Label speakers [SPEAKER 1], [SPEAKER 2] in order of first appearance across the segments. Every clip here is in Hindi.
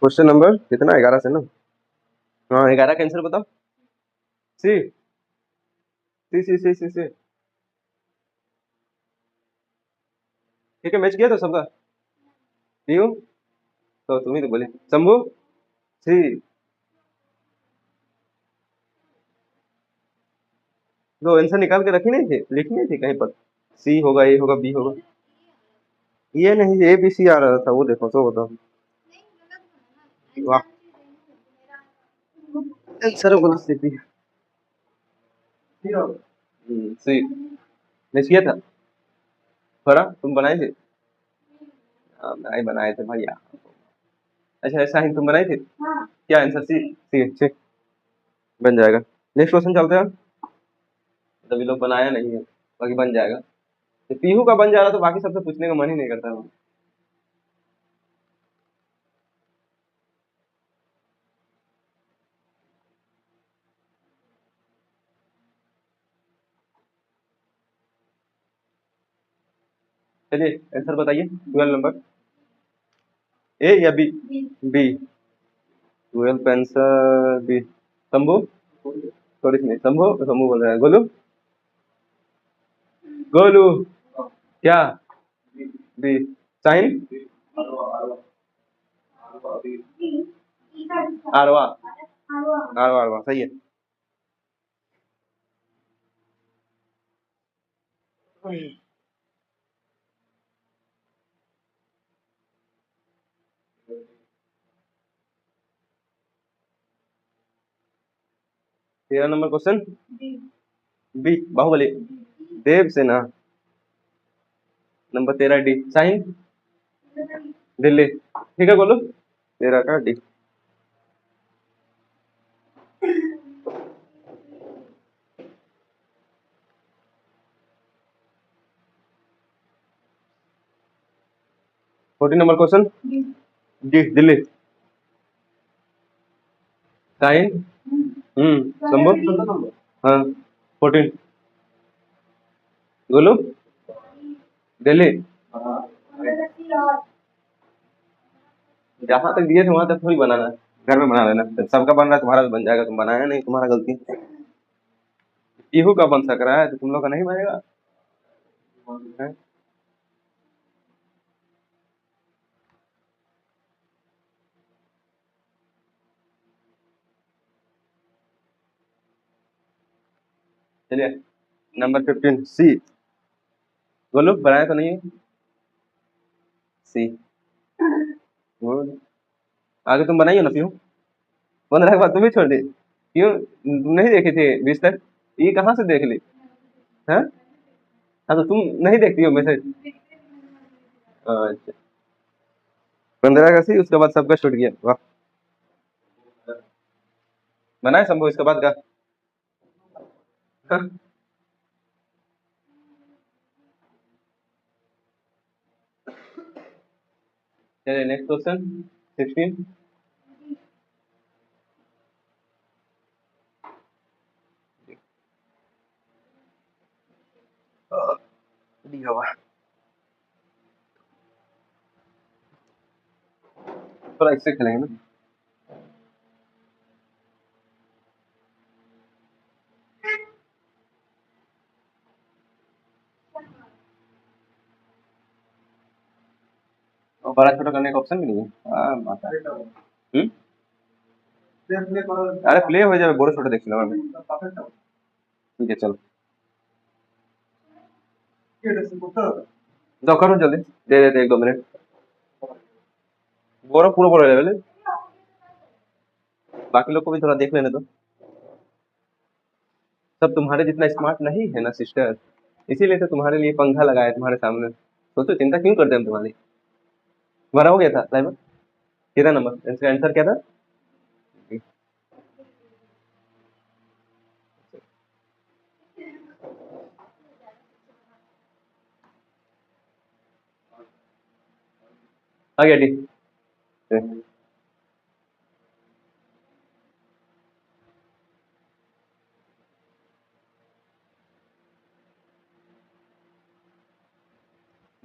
[SPEAKER 1] क्वेश्चन नंबर कितना 11 से ना। हाँ 11 का आंसर बताओ। सी सी सी सी सी सी। ठीक है, मैच किया था सबका। क्यों? तो तुम ही तो बोले शंभू। सी। तो आंसर निकाल के रखी नहीं थी, लिखी नहीं थी कहीं पर? सी होगा, ए होगा, बी होगा। ये नहीं, ए बी सी आ रहा था, वो देखो तो बताओ। वाह, आंसर गलत देती है। सी। मैच किया था। पढ़ा तुम बनाए थे। हाँ, नहीं बनाए थे भैया। अच्छा ऐसा ही तुम बनाए थे। क्या आंसर? सी सी सी। बन जाएगा। नेक्स्ट क्वेश्चन चलते हैं। तभी लोग बनाया नहीं है, बाकी बन जाएगा। तो पीहू का बन जा रहा तो बाकी सबसे पूछने का मन ही नहीं करता। चलिए आंसर बताइए, 12 नंबर। ए या बी? बी। 12 का आंसर बी। शंभू। सॉरी नहीं, शंभू शंभू बोल रहा है। गोलू। गोलू। क्या? बी। साहिल। आरवा। आरवा आरवा सही है। 13 number question. B Baahubali. Devasena. Number 13 D Sahil. Delhi. ठीक है गोलू, 13 का D. Fourteen number question. D Delhi. Sahil. Shambhu. हाँ 14। गोलू। दिल्ली। जहां तक दिए थे वहां तक थोड़ी बनाना है। घर में बना लेना, सबका बन रहा है तुम्हारा भी बन जाएगा। तुम बनाया नहीं, तुम्हारा गलती। इहू का बन सक रहा है तो तुम लोग का नहीं बनेगा। हैं? चलिए नंबर 15 सी। बोलो बनाया तो नहीं है। सी। गुड। आगे तुम बनाइए ना पीहू। 15 के बाद तुम ही छोड़ दी। क्यों? तुम नहीं देखे थे 20 तक? ये कहाँ से देख ली? हाँ। हाँ तो तुम नहीं देखती हो मैसेज। अच्छा। 15 का सी, उसके बाद सबका छूट गया। वाह। बनाए संभव इसके बाद का। हाँ? चलिए नेक्स्ट क्वेश्चन 16। दी हवा। थोड़ा इससे खेलेंगे ना। और बड़ा छोटा करने का ऑप्शन भी नहीं है। हाँ माता। अरे प्ले हो जाए, बड़े छोटे देख लो मैं। ठीक है चलो। जाओ करो जल्दी। दे देते 1-2 मिनट। बोरो पूरा बोरा लेवल है। बाकी लोग को भी थोड़ा देख लेने दो। सब तुम्हारे जितना स्मार्ट नहीं है ना सिस्टर। इसीलिए तो तुम्हारे लिए पंखा लगाया है तुम्हारे सामने। सोचो चिंता क्यों करते हैं हम तुम्हारी। तुम्हारा हो गया था साइबर। कितना नंबर? इसका आंसर क्या था? आ गया डी।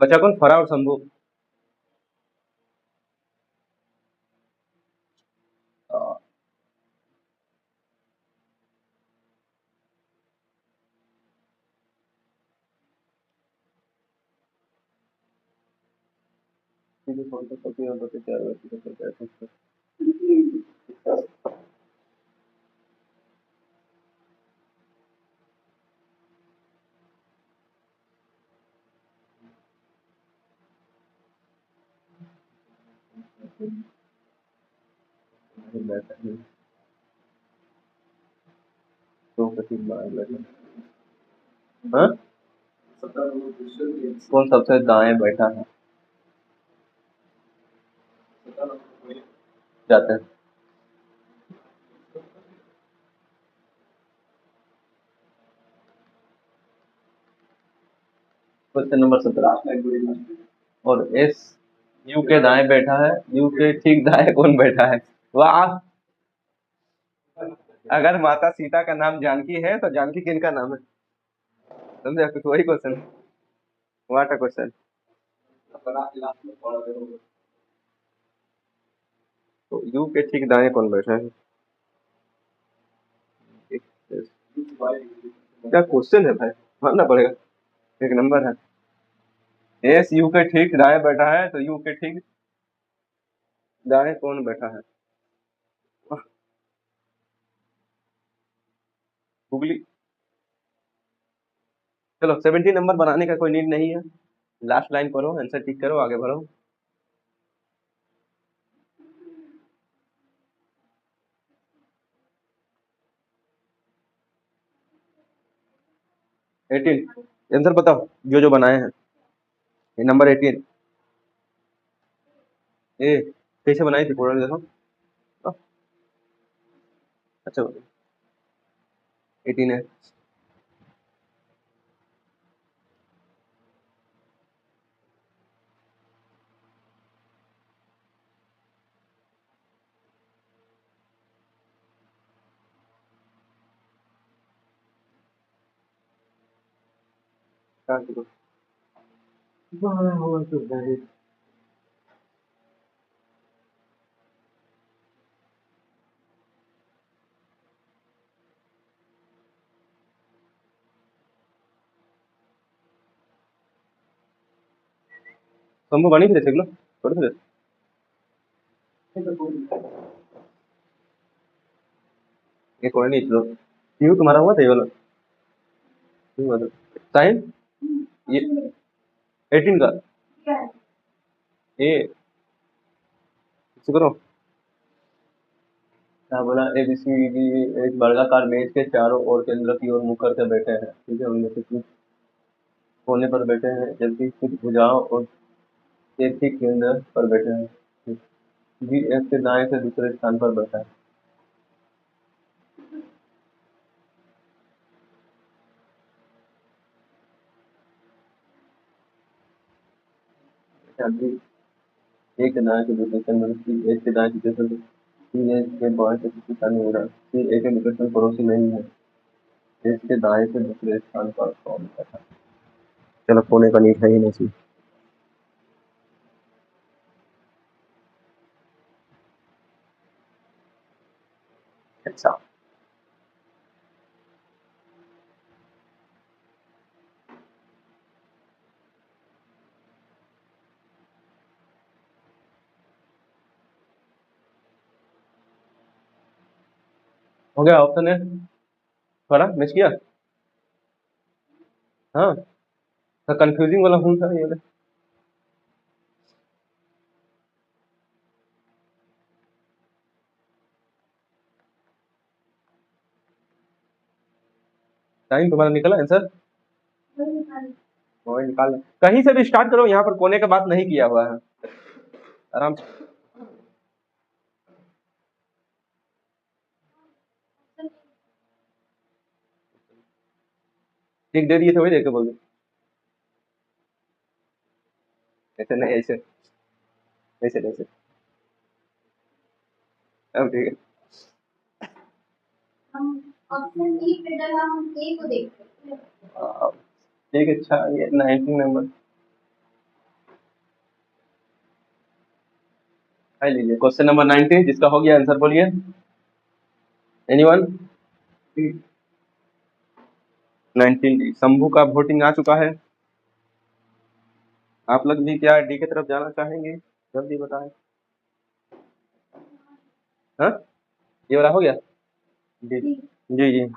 [SPEAKER 1] बचा कौन? फरा और शंभू। सीधे फोन पर कॉपी और बचे 4 व्यक्ति को कैसे तो कठिन मार लगे। हाँ, कौन सबसे दाएं बैठा है? जाते हैं। क्वेश्चन नंबर 17 और एस यू के दाएं बैठा है, यू के ठीक दाएं कौन बैठा है? वाह, अगर माता सीता का नाम जानकी है तो जानकी किनका नाम है? समझे, कुछ वही क्वेश्चन। What a question. तो यू के ठीक दाएं कौन बैठा है? क्या क्वेश्चन है भाई, मानना पड़ेगा। एक नंबर है, एस यू के ठीक दाएं बैठा है तो यू के ठीक दाएं कौन बैठा है? गूगली। चलो 17 नंबर बनाने का कोई नीड नहीं है, लास्ट लाइन पढ़ो, आंसर टिक करो, आगे बढ़ो। एटीन आंसर बताओ जो जो बनाए हैं। ये नंबर 18 ए कैसे बनाई थी पूरा देखो। हाँ, अच्छा 18 है। काट दो। वाह, हुआ तो है। शंभू बनी थी देख लो, थोड़ी सी। ये कोई नहीं, चलो यू तुम्हारा हुआ था ये वाला। यू वाला साइन ये 18 का ए करो। क्या बोला, ए बी सी डी एक वर्गाकार मेज के चारों ओर केंद्र की ओर मुख करके बैठे हैं, ठीक है, उनमें से कुछ कोने पर बैठे हैं जबकि कुछ भुजाओं और के ठीक केंद्र पर बैठे हैं। जी एफ के दाएं से दूसरे स्थान पर बैठा है। अच्छा, जी एक के दाएं से दूसरे स्थान पर, सी एक के दाएं से दूसरे, सी एक के बाएं से दूसरे स्थान में हो रहा है, सी एक के निकट में पड़ोसी नहीं है, एस के दाएं से दूसरे स्थान पर कौन बैठा है? चलो कोने का नीट है ही नहीं। अच्छा, हो गया ऑप्शन है, थोड़ा मिस किया। हाँ, तो कंफ्यूजिंग वाला कौन सा है ये वाला? टाइम तुम्हारा निकला आंसर, और निकाल कहीं से भी स्टार्ट करो, यहाँ पर कोने का बात नहीं किया हुआ है, आराम से। ठीक दे दिए थे वही देख के बोल दो। ऐसे नहीं, ऐसे ऐसे ऐसे। अब ठीक है। ऑप्शन डी पे डला हम ए को देखते हैं। ठीक, अच्छा ये 19 नंबर है, लीजिए क्वेश्चन नंबर 19 जिसका हो गया आंसर बोलिए। एनीवन? 19 डी शंभू का वोटिंग आ चुका है। आप लोग भी क्या डी की तरफ जाना चाहेंगे? जल्दी बताएं। हाँ, ये वाला हो गया। जी जी जी।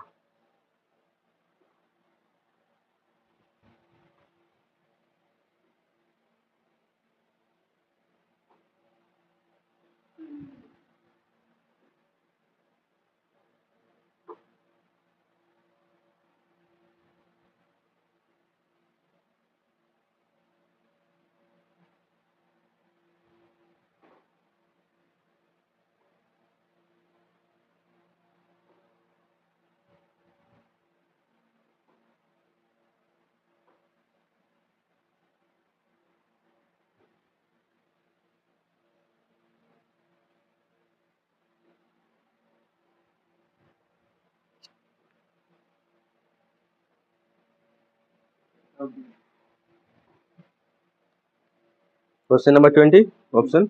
[SPEAKER 1] Question number 20, option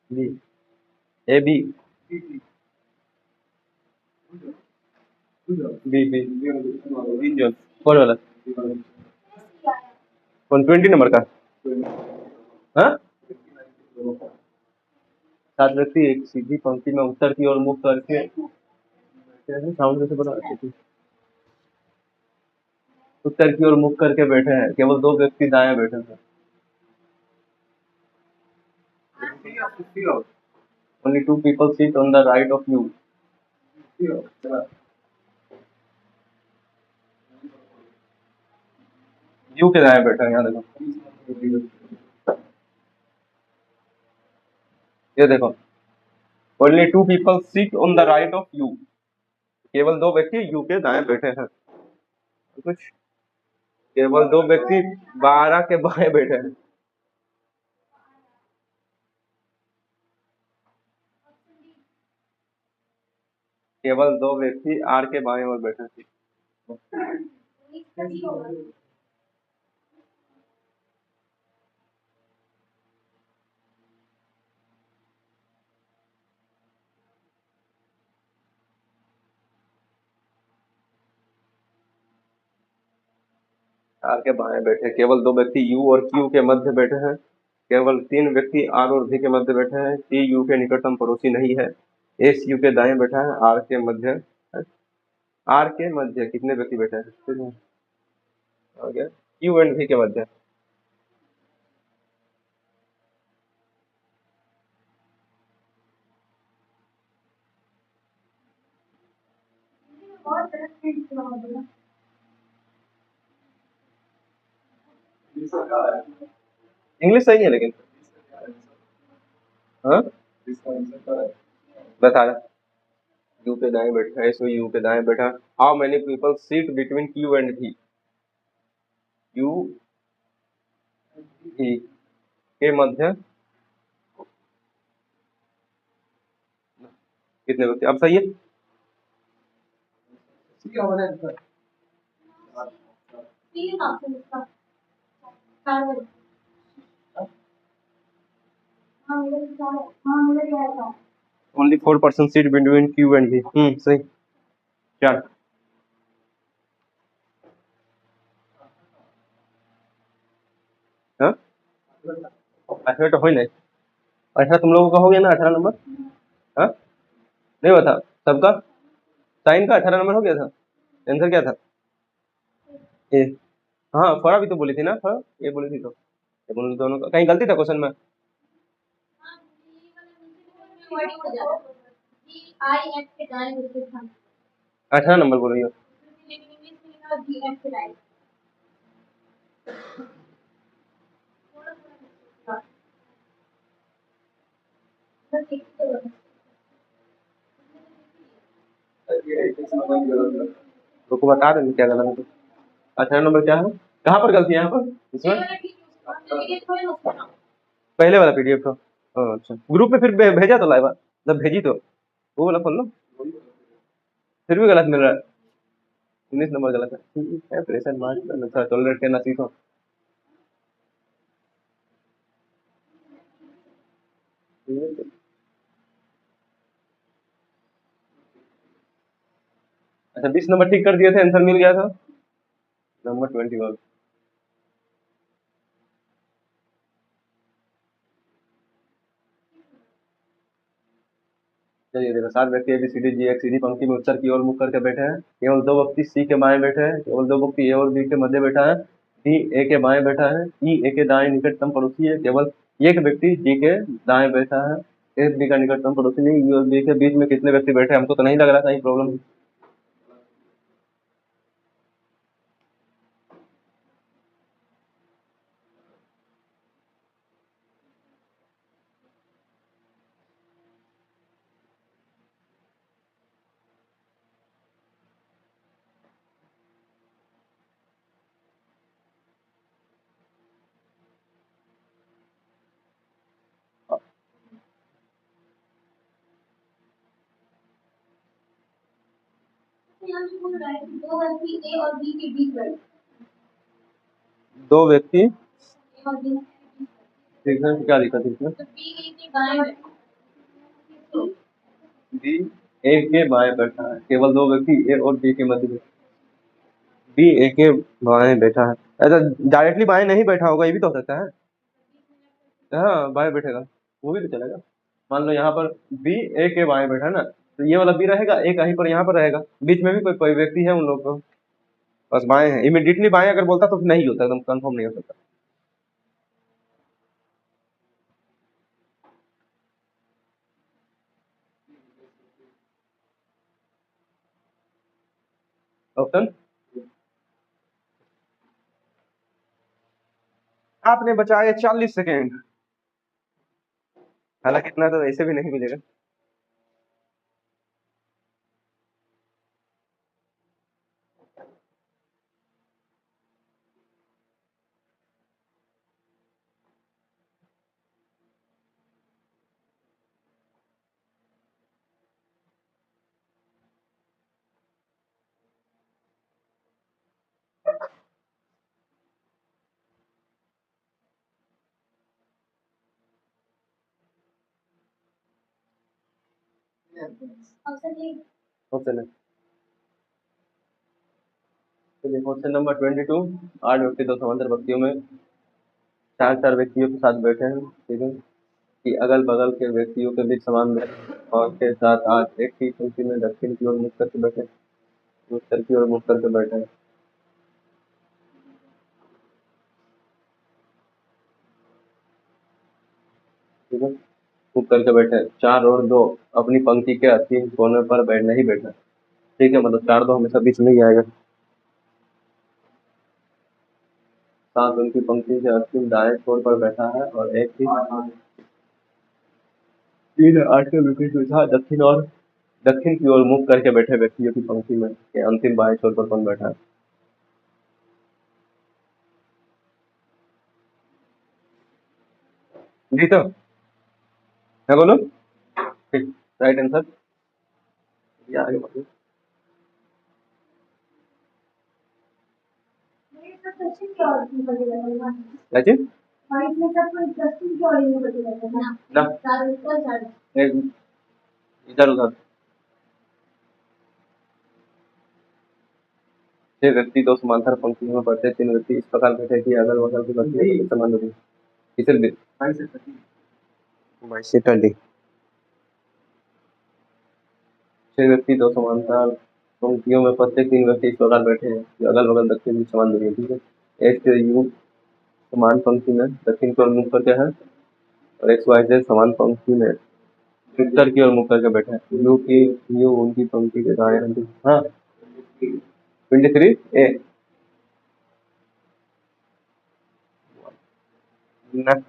[SPEAKER 1] B. A B B B B जो कौन वाला? कौन 20 नंबर का? हाँ, 7 व्यक्ति एक सीधी पंक्ति में उत्तर की ओर मुख करके साउंड कैसे बना रहे थे? उत्तर की ओर मुख करके बैठे हैं, केवल 2 व्यक्ति दाएं बैठे हैं। Only 2 people sit on the right of you. You के दाएं बैठे हैं, यहाँ देखो, ये देखो, only 2 people sit on the right of you. केवल 2 व्यक्ति यू के दाएं बैठे हैं। कुछ केवल 2 व्यक्ति 12 के बाएं बैठे हैं। केवल 2 व्यक्ति आर के बाएं ओर बैठे हैं। आर के बाएं बैठे, केवल 2 व्यक्ति यू और क्यू के मध्य बैठे हैं। केवल 3 व्यक्ति आर और भी के मध्य बैठे हैं। टी यू के निकटतम पड़ोसी नहीं है। एस यू के दाएं बैठा है। आर के मध्य, आर के मध्य कितने व्यक्ति बैठे हैं? हो गया, क्यू एंड भी के मध्य। इंग्लिश सही है लेकिन, हाँ बता रहा, यू के दाएं बैठा है, सो यू के दाएं बैठा। How many people seat between Q and भी? यू भी के मध्य कितने व्यक्ति? अब सही है। Only 4% seat between Q and भी। सही। चार। हाँ, 18 तो हो ही नहीं। 18 तुम लोगों का हो गया ना, 18 नंबर। हाँ, नहीं बता सबका। साइन का 18 नंबर हो गया था। आंसर क्या था? ए। हाँ, फरा भी तो बोली थी ना, फरा ये बोली थी तो। उन दोनों का कहीं गलती था क्वेश्चन में? 18 नंबर बोल रही हो। तो बता देंगे क्या गलत है। 18 नंबर क्या है? कहाँ पर गलती है यहाँ पर इसमें? पहले वाला पीडीएफ था। अच्छा, ग्रुप में फिर भेजा तो लाइव, जब भेजी तो वो वाला खोल लो। फिर भी गलत मिल रहा है। 19 नंबर गलत है। ठीक है, प्रेशर मार्क अच्छा टॉलरेट करना सीखो। अच्छा, 20 नंबर ठीक कर दिए थे, आंसर मिल गया था। नंबर 21। चलिए देखो, 7 व्यक्ति ABCDGXCD पंक्ति में उत्तर की ओर मुख करके बैठे हैं। केवल 2 व्यक्ति C के बाएं बैठे हैं। केवल 2 व्यक्ति A और B के मध्य बैठा है। D A के बाएं बैठा है। E A के दाएं निकटतम पड़ोसी है। केवल एक व्यक्ति D के दाएं बैठा है। F B का निकटतम पड़ोसी नहीं। E और B के बीच में कितने व्यक्ति बैठे हैं? हमको तो नहीं लग रहा कहीं प्रॉब्लम।
[SPEAKER 2] यहाँ पे बोल रहा है कि 2 व्यक्ति A और B के बीच बैठे
[SPEAKER 1] 2 व्यक्ति
[SPEAKER 2] A और B
[SPEAKER 1] ठीक है, क्या दिक्कत है इसमें?
[SPEAKER 2] तो B A के बाएं बैठे
[SPEAKER 1] B A के बाएं बैठा है। केवल 2 व्यक्ति A और B के मध्य में। B A के बाएं बैठा है। ऐसा डायरेक्टली बाएं नहीं बैठा होगा, ये भी तो हो सकता है। हाँ, बाएं बैठेगा, वो भी तो चलेगा। मान लो यहाँ पर B A के बाएं बैठा है ना, तो ये वाला B रहेगा, A कहीं पर यहाँ पर रहेगा। बीच में भी कोई व्यक्ति है उन लोग को, बस बाएं है। इमीडिएटली बाएं अगर बोलता तो फिर नहीं होता, एकदम कंफर्म नहीं हो सकता। ऑप्शन आपने बचाए 40 सेकेंड। हालांकि इतना तो ऐसे भी नहीं मिलेगा।
[SPEAKER 2] ऑप्शन ए
[SPEAKER 1] ऑप्शन है, चलिए क्वेश्चन नंबर 22। 8 व्यक्ति 2 समांतर पंक्तियों में 4 व्यक्तियों के साथ बैठे हैं। ठीक है कि अगल बगल के व्यक्तियों के बीच समान और के साथ आज एक ही पंक्ति में दक्षिण की ओर मुख करके बैठे, उत्तर की ओर मुख करके बैठे हैं। ठीक है, मुख करके बैठे हैं। 4 और 2 अपनी पंक्ति के अंतिम कोने पर बैठ नहीं बैठा। ठीक है, मतलब 4 2 हमेशा बीच में ही आएगा। 7 उनकी पंक्ति के अंतिम दाएं छोर पर बैठा है और एक ही 3 8 के विपरीत विधा दक्षिण की ओर मुख करके बैठे व्यक्तियों की पंक्ति में के अंतिम बाएं छोर पर कौन बैठा है? जी तो मैं बोलूं? ठीक, राइट आंसर। ये आगे बढ़िए।
[SPEAKER 2] ये सब दक्षिण की ओर मुंह करके बैठे हैं
[SPEAKER 1] क्या चीज?
[SPEAKER 2] और इसमें सब कोई दक्षिण की ओर ही मुंह करके बैठे हैं
[SPEAKER 1] ना,
[SPEAKER 2] चार उत्तर चार
[SPEAKER 1] एक इधर उधर। 6 व्यक्ति 2 समांतर पंक्तियों में बैठे, 3 व्यक्ति इस प्रकार बैठे कि अगल बगल की पंक्तियों के समान दूरी। किसे भी 22 से 20। 6 व्यक्ति 2 समांतर पंक्तियों में प्रत्येक 3 व्यक्ति इस प्रकार बैठे हैं कि अगल बगल दक्षिण की समान दूरी है। ठीक है, एक्स यू समान पंक्ति में दक्षिण की ओर मुख करके है और एक्स वाई जेड समान पंक्ति में उत्तर की ओर मुख करके बैठे हैं। यू उनकी पंक्ति के दाएं अंतिम। हाँ, 23 ए न,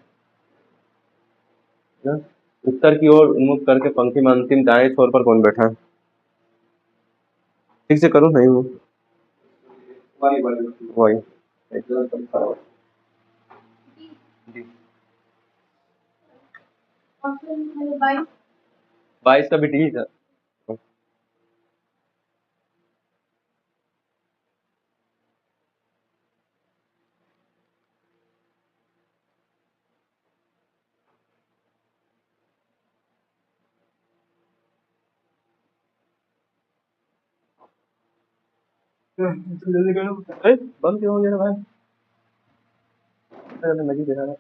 [SPEAKER 1] न, उत्तर की ओर उन्मुख करके पंक्ति में अंतिम दाएं छोर पर कौन बैठा है? ठीक से करो, नहीं वो वही जी।
[SPEAKER 2] ऑप्शन 22
[SPEAKER 1] 22 का भी डी था। जल्दी करो। अरे बंद क्यों हो गया भाई? मैं जी देखा था।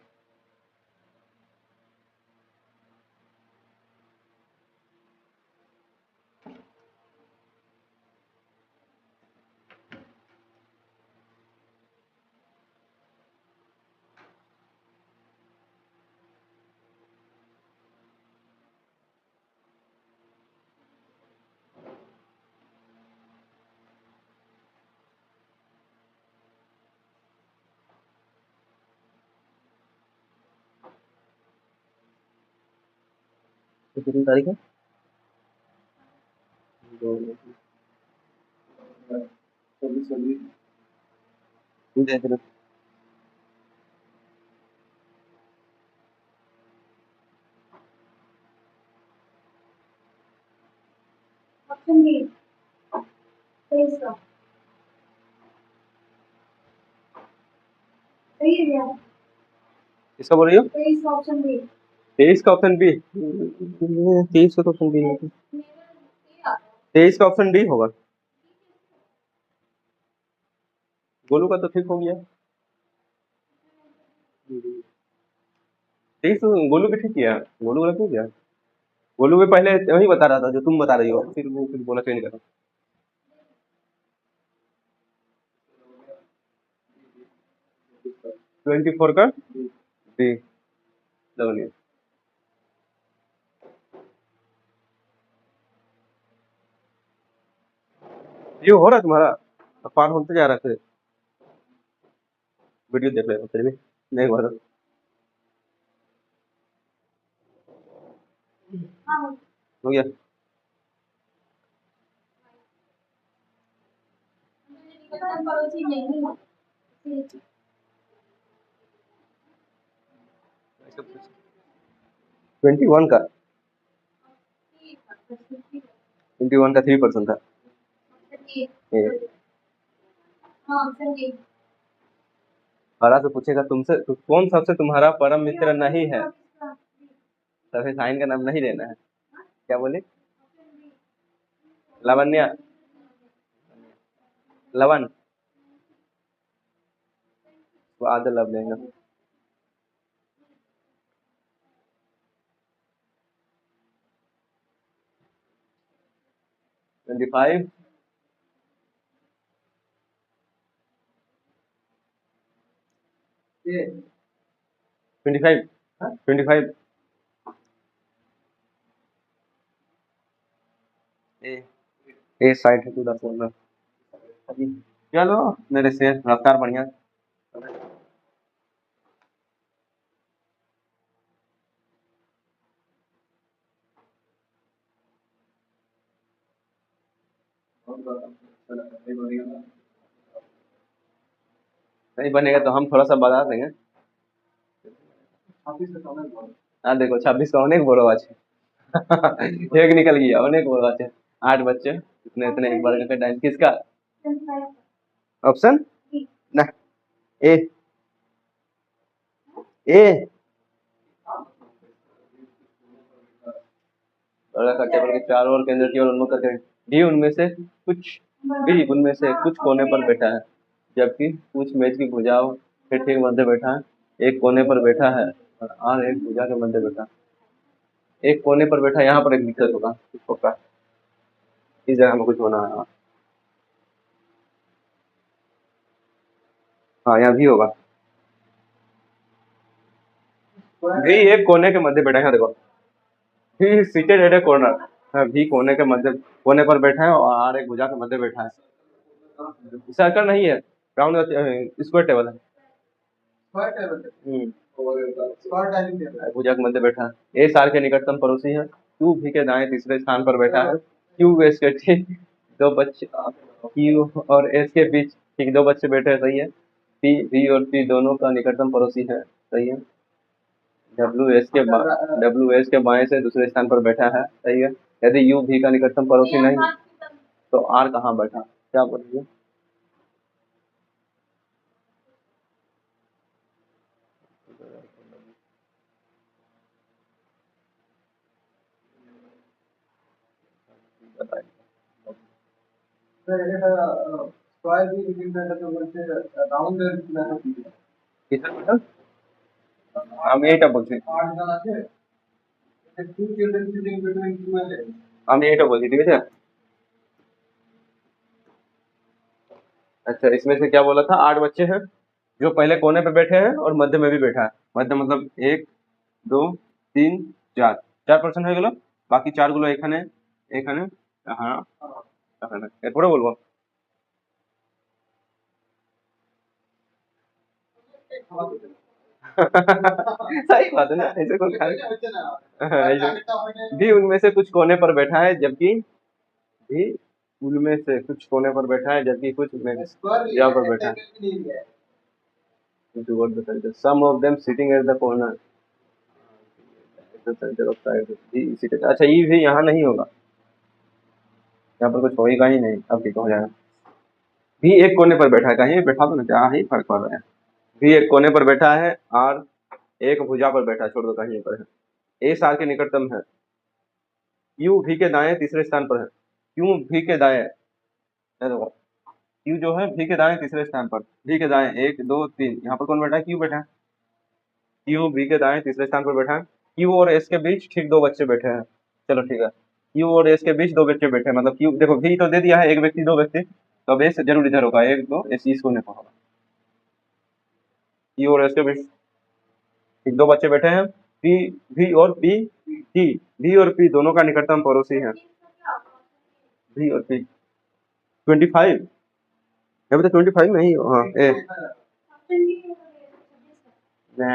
[SPEAKER 1] कितनी तारीख है? देख लो।
[SPEAKER 2] ऑप्शन बी 23 का सही है क्या?
[SPEAKER 1] किसका बोल रही हो?
[SPEAKER 2] 23 का ऑप्शन बी
[SPEAKER 1] 23 का ऑप्शन बी? 23 का तो ऑप्शन बी नहीं। 23 का ऑप्शन डी होगा। गोलू का तो ठीक हो गया। 23 गोलू भी ठीक किया। गोलू का क्यों किया? गोलू भी पहले वही बता रहा था जो तुम बता रही हो, फिर वो फिर बोला चेंज करो। 24 का डी डबल। ये हो रहा है तुम्हारा? पार होते जा रहा है। वीडियो देख लेना फिर भी नहीं हुआ तो।
[SPEAKER 2] हाँ
[SPEAKER 1] हो गया।
[SPEAKER 2] निकटतम पड़ोसी नहीं है।
[SPEAKER 1] 21 का 21 का 3% था। ये
[SPEAKER 2] हाँ ऑप्शन डी
[SPEAKER 1] हरा से पूछेगा तुमसे कौन सबसे तुम्हारा परम मित्र नहीं है, तभी साइन का नाम नहीं लेना है। क्या बोले? लावण्या, लवन, वो आधे लब लेंगे। ट्वेंटी फाइव 25 25 ए साइड है टू द फोन। चलो मेरे से रफ्तार बढ़िया। नहीं बनेगा तो हम थोड़ा सा बढ़ा देंगे। हाँ देखो 26 का अनेक बड़ो আছে। एक निकल गया, अनेक बड़ो আছে। 8 बच्चे इतने इतने एक बार करके टाइम किसका? ऑप्शन ना ए ए बड़ा का टेबल के चारों ओर केंद्र की ओर उन्मुख करके डी उनमें से कुछ बी उनमें से कुछ कोने पर बैठा है, जबकि कुछ मेज की भुजाओं के ठीक मध्य बैठा है, एक कोने पर बैठा है और आर एक भुजा के मध्य बैठा है। एक कोने पर बैठा, यहाँ पर एक दिक्कत होगा इसको का इस जगह में कुछ होना है। हाँ यहाँ भी होगा। भी एक कोने के मध्य बैठा है, देखो भी सीटेड एट ए कॉर्नर। हाँ भी कोने के मध्य कोने पर बैठा है और आर एक भुजा के मध्य बैठा है। सर्कल नहीं है, राउंड स्क्वायर टेबल है। भुजा के मध्य बैठा है। ए सार के निकटतम पड़ोसी है। क्यू भी के दाएं तीसरे स्थान पर बैठा है। क्यू एस के ठीक दो बच्चे क्यू और एस के बीच ठीक दो बच्चे बैठे हैं, सही है। पी बी और पी दोनों का निकटतम पड़ोसी है, सही है। डब्ल्यू एस के बाएं से दूसरे स्थान पर बैठा है, सही है। यदि यू भी का निकटतम पड़ोसी नहीं तो आर कहाँ बैठा? क्या बोलिए? किसका बेटा? আমি এইটা বলছি। আমি এইটা বলছি, ঠিক আছে। अच्छा इसमें से क्या बोला था? 8 बच्चे हैं जो पहले कोने पे बैठे हैं और मध्य में भी बैठा है। मध्य मतलब 1 2 3 4 4% হয়ে গেল। বাকি 4 গুলো এখানে এখানে হ্যাঁ এখানে এরপরে বলবো। सही बात है ना, ऐसे कोई ऐसे भी उनमें से कुछ कोने पर बैठा है जबकि भी उनमें से कुछ कोने पर बैठा है जबकि कुछ में यहाँ पर बैठा है। Some of them sitting at the corner, centre of side अच्छा ये भी यहाँ नहीं होगा, यहाँ पर कुछ होएगा ही नहीं। अब ठीक हो जाएगा। भी एक कोने पर बैठा है, कहीं बैठा तो नहीं, क्या ही फर्क पड़ रहा है। भी एक कोने पर बैठा है और एक भुजा पर बैठा है, छोड़ दो कहीं पर है। ए सार के निकटतम है। क्यू भी के दाएं तीसरे स्थान पर है। क्यू भी के दाएं, ये देखो क्यू जो है भी के दाएं तीसरे स्थान पर। भी के दाएं 1 2 3, यहाँ पर कौन बैठा है? क्यू बैठा है। क्यू भी के दाएं तीसरे स्थान पर बैठा है। क्यू और एस के बीच ठीक दो बच्चे बैठे हैं। चलो ठीक है, क्यू और एस के बीच दो बच्चे बैठे हैं, मतलब क्यू देखो भी तो दे दिया है, एक व्यक्ति दो व्यक्ति, तो अब एस जरूर इधर होगा, एक दो एस इस कोने पर होगा। क्यू और एस के बीच ठीक दो बच्चे बैठे हैं। पी भी और पी टी, भी और पी दोनों का निकटतम पड़ोसी है। भी और पी 25, अभी तो 25 नहीं हो। हाँ ए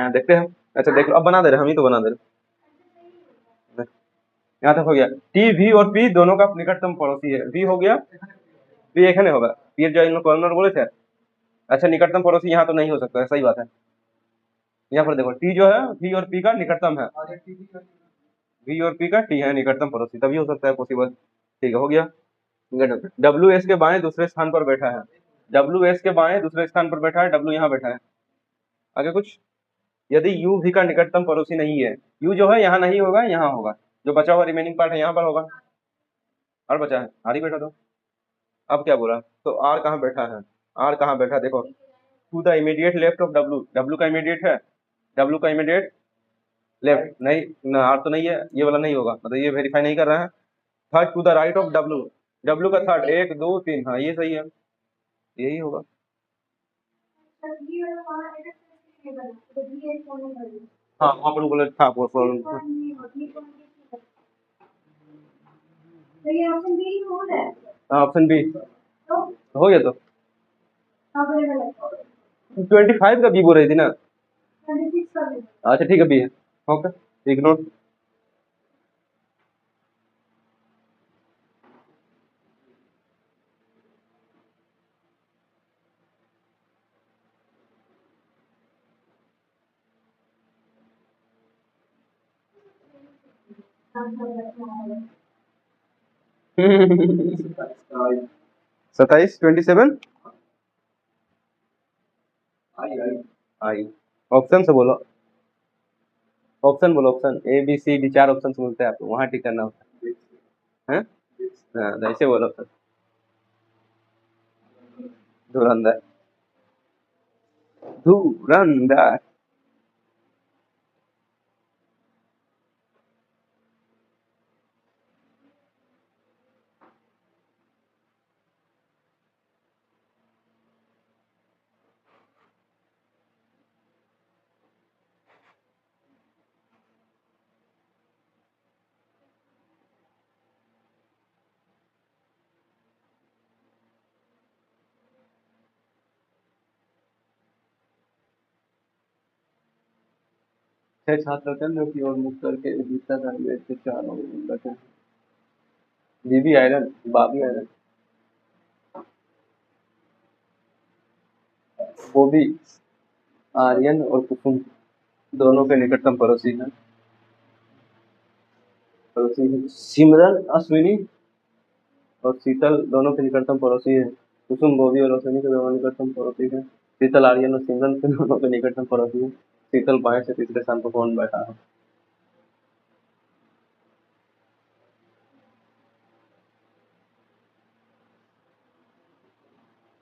[SPEAKER 1] देखते हैं। अच्छा देख लो, अब बना दे रहे, हम ही तो बना दे रहे। यहाँ तक हो गया। टी भी और पी दोनों का निकटतम पड़ोसी है। वी हो गया, पी एक नहीं होगा, पी जो इन लोग कॉर्नर बोले थे। अच्छा निकटतम पड़ोसी यहाँ तो नहीं हो सकता है, सही बात है। यहाँ पर देखो टी जो है वी और पी का निकटतम है, वी और पी का टी है निकटतम पड़ोसी, तभी हो सकता है पॉसिबल। ठीक है, हो गया। डब्ल्यू एस के बाएं दूसरे स्थान पर बैठा है। डब्ल्यू एस के बाएं दूसरे स्थान पर बैठा है, डब्ल्यू यहाँ बैठा है। आगे कुछ, यदि यू भी का निकटतम पड़ोसी नहीं है, यू जो है यहाँ नहीं होगा, यहाँ होगा, जो बचा हुआ रिमेनिंग पार्ट है यहाँ पर होगा। और बचा है आर ही बैठा तो। अब क्या बोला, तो आर कहाँ बैठा है? आर कहाँ बैठा देखो, to the immediate left of W, W का इमीडिएट है, डब्ल्यू का इमीडिएट लेफ्ट नहीं ना, आर तो नहीं है, ये वाला नहीं होगा, मतलब ये वेरीफाई नहीं कर रहा है। Third to the right of W, W का थर्ड 1 2 3, हाँ ये सही है, यही होगा। हाँ वहाँ पर बोला था प्रॉब्लम था। हाँ ऑप्शन बी हो गया। तो 25 का बी बोल रही थी ना। अच्छा ठीक है बी है, ओके इग्नोर। सताइस 27 आई, ऑप्शन से बोलो, ऑप्शन बोलो, option A B C D, 4 option बोलते हैं आपको, वहाँ टिक करना होता है। हाँ तो ऐसे बोलो सर। धुरंधर, धुरंधर। छह छात्र केंद्र की ओर मुख करके जीता था, ये से 4 लोग बैठे हैं। बीबी आयरन, बाबी आयरन, बॉबी, आर्यन और कुसुम दोनों के निकटतम पड़ोसी हैं। पड़ोसी हैं। सिमरन अश्विनी और शीतल दोनों के निकटतम पड़ोसी है। कुसुम बॉबी और अश्विनी के दोनों निकटतम पड़ोसी है। शीतल आर्यन और सिमरन के दोनों के निकटतम पड़ोसी है। शीतल बाएं से तीसरे स्थान पर कौन बैठा है?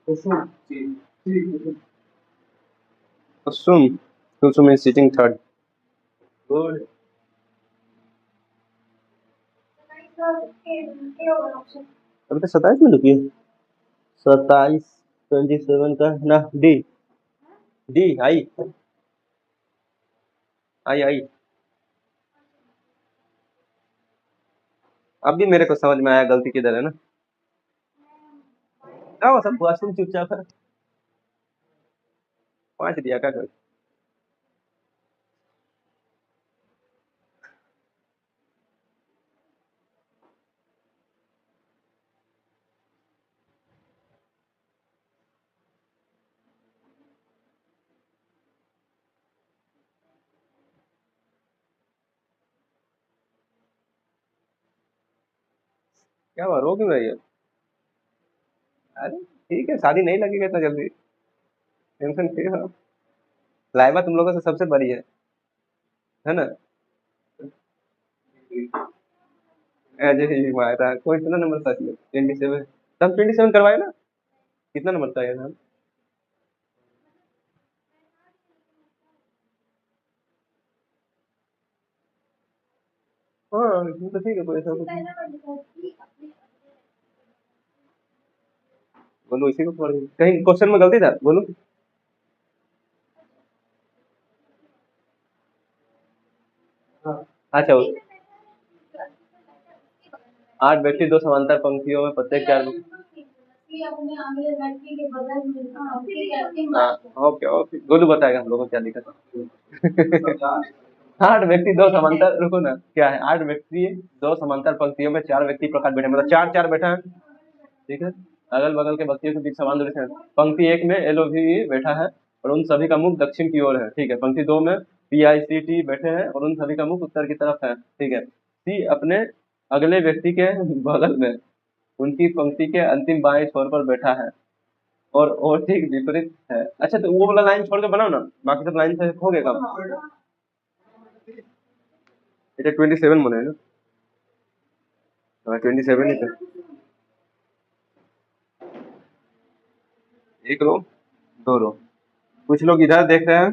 [SPEAKER 1] कुसुम, कुसुम, कुसुम is sitting third. Good. अभी तो 27 में रुकी है। 27 27 का ना डी, डी आई आई आई। अब भी मेरे को समझ में आया गलती किधर है ना। क्या हुआ सब वॉशरूम चुपचाप है, 5 दिया क्या कोई? क्या हुआ, रो क्यों रही है? अरे ठीक है, शादी नहीं लगेगा इतना जल्दी, टेंशन फ्री हो। लाइबा तुम लोगों से सबसे बड़ी है ना? अजय ही हुआ था, कोई इतना नंबर था 27। हम 27 करवाए ना, कितना नंबर था यार? हाँ इसमें तो ठीक है, कोई ऐसा कुछ नहीं।
[SPEAKER 2] पहला वर्ड लिखा है कि अपने
[SPEAKER 1] बोलो इसी को पढ़, कहीं क्वेश्चन में गलती था, बोलो। हाँ अच्छा,
[SPEAKER 2] बी में बैठा है, जो अंकित में बैठा है उसके बगल में बैठा
[SPEAKER 1] 8 व्यक्ति 2 समांतर पंक्तियों में
[SPEAKER 2] है।
[SPEAKER 1] प्रत्येक
[SPEAKER 2] ये
[SPEAKER 1] 4।
[SPEAKER 2] लाइन बिल्कुल ठीक है कि अपने अगले व्यक्ति के बगल में ठीक है अंतिम
[SPEAKER 1] हाँ
[SPEAKER 2] बात है।
[SPEAKER 1] ओके ओके, गोलू बताएगा हम लोगों को क्या दिक्कत है। 8 व्यक्ति 2 समांतर, रुको ना, क्या है, 8 व्यक्ति 2 समांतर पंक्तियों में 4 व्यक्ति प्रकार बैठे, मतलब चार चार बैठा है, ठीक है। अगल बगल के व्यक्तियों के बीच समान दूरी से पंक्ति 1 में LOV बैठा है और उन सभी का मुख दक्षिण की ओर है, ठीक है। पंक्ति 2 में PICT बैठे हैं और उन सभी का मुख उत्तर की तरफ है, ठीक है। C अपने अगले व्यक्ति के बगल में उनकी पंक्ति के अंतिम बाएं छोर पर बैठा है और ठीक विपरीत है। अच्छा तो वो वाला लाइन छोड़ के बनाओ ना, बाकी सब लाइन से हो गया काम। এটা 27 মনে হয় না? हाँ 27 ही था। एक रो, 2 रो। कुछ लोग इधर देख रहे हैं,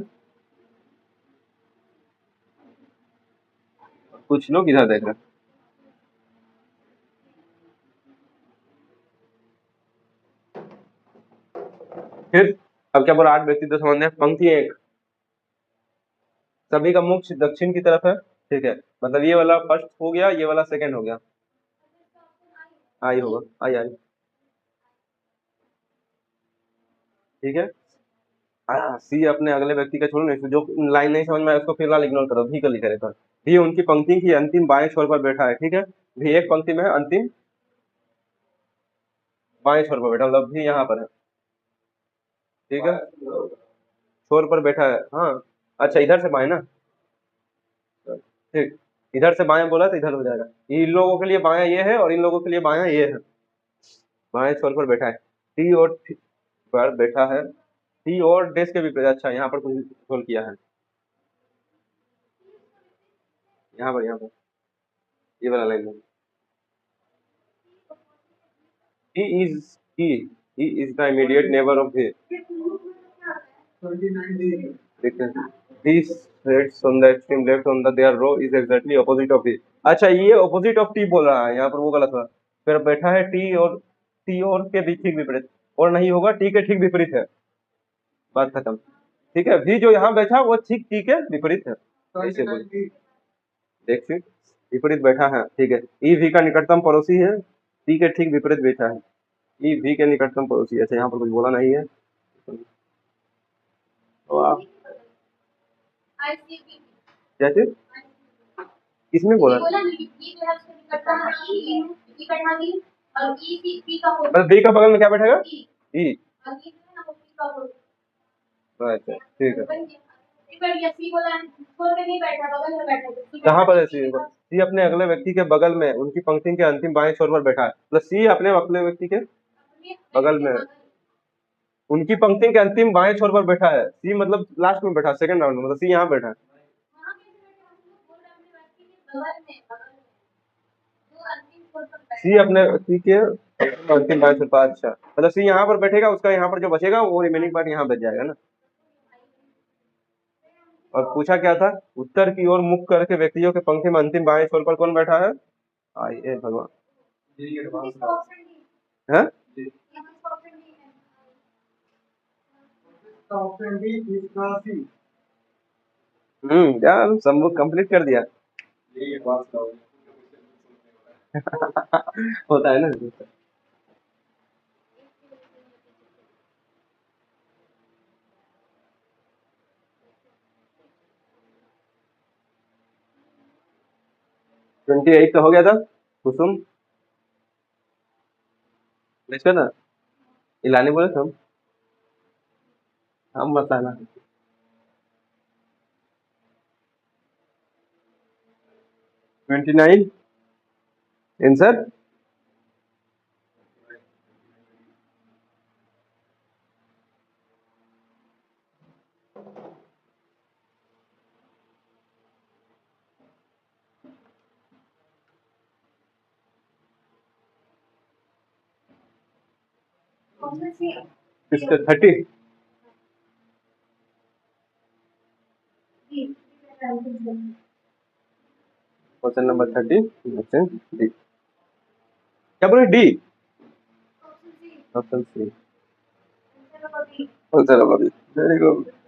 [SPEAKER 1] कुछ लोग इधर देख रहे हैं। फिर अब क्या बोला, 8 व्यक्ति 2 समांतर पंक्ति 1, सभी का मुख दक्षिण की तरफ है, ठीक है। मतलब ये वाला फर्स्ट हो गया, ये वाला सेकंड हो गया। आई होगा, आई आई, ठीक है। सी अपने अगले व्यक्ति का छोड़ो नहीं, जो लाइन नहीं समझ में आया उसको फिलहाल इग्नोर करो, भी का लिखा रहता है। भी उनकी पंक्ति की अंतिम बाएं छोर पर बैठा है, ठीक है। भी एक पंक्ति में है, अंतिम बाएं छोर पर बैठा, मतलब भी यहाँ पर है, ठीक है। छोर पर बैठा है, हाँ। अच्छा इधर से बाएं ना, ठीक। इधर से बाएं बोला तो इधर हो जाएगा, इन लोगों के लिए बायां ये है और इन लोगों के लिए बायां ये है। बाएं छोर पर बैठा है, टी और पर बैठा है, टी और डैश के विपरीत। अच्छा यहाँ पर कुछ रोल किया है, यहाँ पर ये वाला लाइन है। He is he. He is the immediate neighbor of he. देखते हैं। He sits on the extreme left on the their row is exactly opposite of he. अच्छा ये opposite of t बोल रहा है, यहाँ पर वो गलत हुआ। फिर बैठा है t और के भी ठीक विपरीत, और नहीं होगा, t के ठीक विपरीत है, बात खत्म, ठीक है। v जो यहाँ बैठा वो ठीक t के विपरीत है, ऐसे बोल, देख फिर विपरीत बैठा है, ठीक है। ई v का निकटतम पड़ोसी है, t के ठीक विपरीत बैठा है। ई v के निकटतम पड़ोसी, अच्छा यहाँ पर कुछ बोला नहीं है, तो आप
[SPEAKER 2] आई सी बी
[SPEAKER 1] क्या चीज, किसमें बोला?
[SPEAKER 2] बोला ना कि ये जो है उसको निकटता है ई बैठा दी और ई सी बी का हो
[SPEAKER 1] मतलब b का बगल में क्या बैठेगा?
[SPEAKER 2] ई
[SPEAKER 1] ई,
[SPEAKER 2] और ये जो है ना वो बी का हो
[SPEAKER 1] अच्छा ठीक है।
[SPEAKER 2] बन गया। फिर ये सी बोला छोड़ के नहीं बैठा बगल में बैठा तो सी
[SPEAKER 1] कहाँ
[SPEAKER 2] बैठा
[SPEAKER 1] पर है सी? सी अपने अगले व्यक्ति के बगल में उनकी पंक्ति के अंतिम बाएं छोर पर बैठा है, मतलब सी अपने अगले व्यक्ति के बगल में उनकी पंक्ति के अंतिम बाएं छोर पर बैठा है। सी मतलब लास्ट में बैठा, सेकंड राउंड में, मतलब सी यहाँ बैठा है।
[SPEAKER 2] वहां कैसे बैठा हम लोग बोल रहे हैं व्यक्ति के बगल में जो अंतिम छोर पर बैठा
[SPEAKER 1] सी अपने व्यक्ति के अंतिम बाएं छोर पर, अच्छा मतलब सी यहाँ पर बैठेगा, उसका यहाँ पर जो बचेगा वो रिमेनिंग पार्ट यहाँ बच जाएगा ना। और पूछा क्या था, उत्तर की ओर मुख करके व्यक्तियों के पंक्ति में अंतिम बाएं छोर पर कौन बैठा है? आई ए भगवान,
[SPEAKER 2] इसका ऑप्शन डी
[SPEAKER 1] है
[SPEAKER 2] इसका ऑप्शन डी है
[SPEAKER 1] यार सब कंप्लीट कर दिया। होता है ना। 28 तो हो गया था, कुसुम लिखो ना, इलानी बोले थे हम बताना। 29 आंसर
[SPEAKER 2] ऑप्शन सी।
[SPEAKER 1] इसका 30।
[SPEAKER 2] D.
[SPEAKER 1] Question number 30 option D. क्या बोले? D.
[SPEAKER 2] Option C.
[SPEAKER 1] Option C.
[SPEAKER 2] Answer होगा बी।
[SPEAKER 1] आंसर होगा बी। Very good.